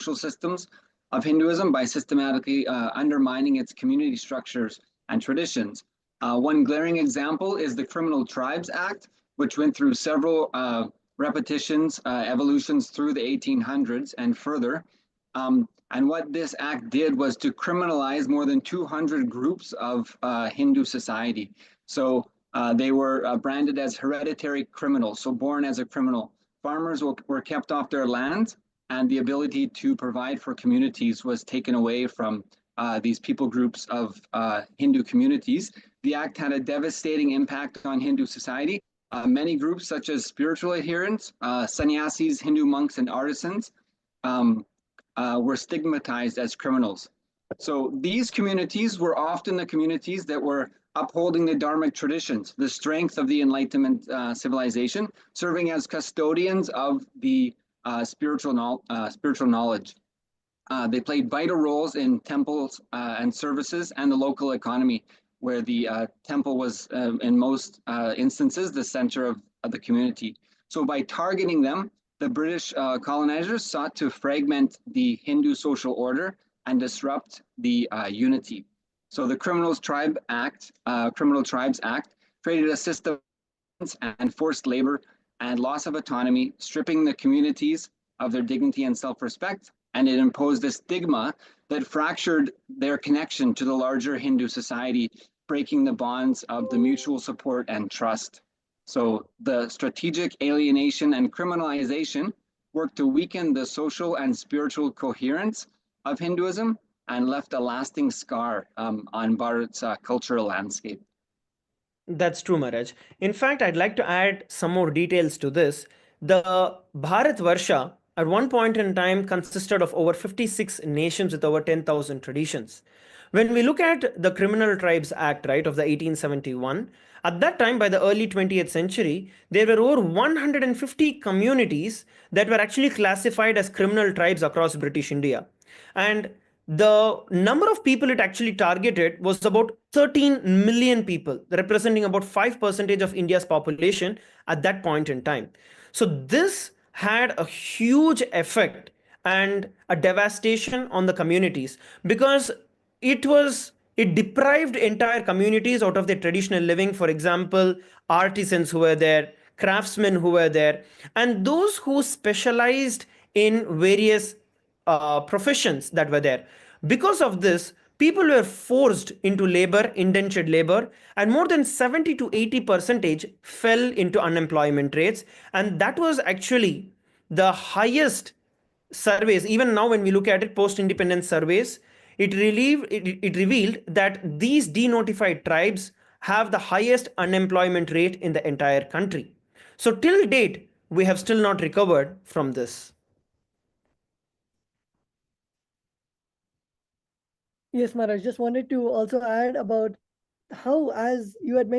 social systems of Hinduism by systematically undermining its community structures and traditions. One glaring example is the Criminal Tribes Act, which went through several repetitions, evolutions through the 1800s and further. And what this act did was to criminalize more than 200 groups of Hindu society. So they were branded as hereditary criminals, so born as a criminal. Farmers were kept off their land, and the ability to provide for communities was taken away from these people groups of Hindu communities. The act had a devastating impact on Hindu society. Many groups, such as spiritual adherents, sannyasis, Hindu monks, and artisans, were stigmatized as criminals. So these communities were often the communities that were upholding the Dharmic traditions, the strength of the Enlightenment civilization, serving as custodians of the spiritual knowledge. They played vital roles in temples and services and the local economy, where the temple was, in most instances, the center of the community. So by targeting them, the British colonizers sought to fragment the Hindu social order and disrupt the unity. So the Criminal Tribes Act created a system and forced labor and loss of autonomy, stripping the communities of their dignity and self-respect, and it imposed a stigma that fractured their connection to the larger Hindu society, breaking the bonds of the mutual support and trust. So the strategic alienation and criminalization worked to weaken the social and spiritual coherence of Hinduism and left a lasting scar on Bharat's cultural landscape. That's true, Maharaj. In fact, I'd like to add some more details to this. The Bharat Varsha at one point in time consisted of over 56 nations with over 10,000 traditions. When we look at the Criminal Tribes Act, right, of the 1871, at that time, by the early 20th century, there were over 150 communities that were actually classified as criminal tribes across British India. And the number of people it actually targeted was about 13 million people, representing about 5% of India's population at that point in time. So this had a huge effect and a devastation on the communities, because it deprived entire communities out of their traditional living. For example, artisans who were there, craftsmen who were there, and those who specialized in various professions that were there. Because of this, people were forced into labor, indentured labor, and more than 70 to 80 percentage fell into unemployment rates. And that was actually the highest surveys. Even now, when we look at it, post-independence surveys, it revealed that these denotified tribes have the highest unemployment rate in the entire country. So till date, we have still not recovered from this. Yes, Maharaj, just wanted to also add about how, as you had mentioned,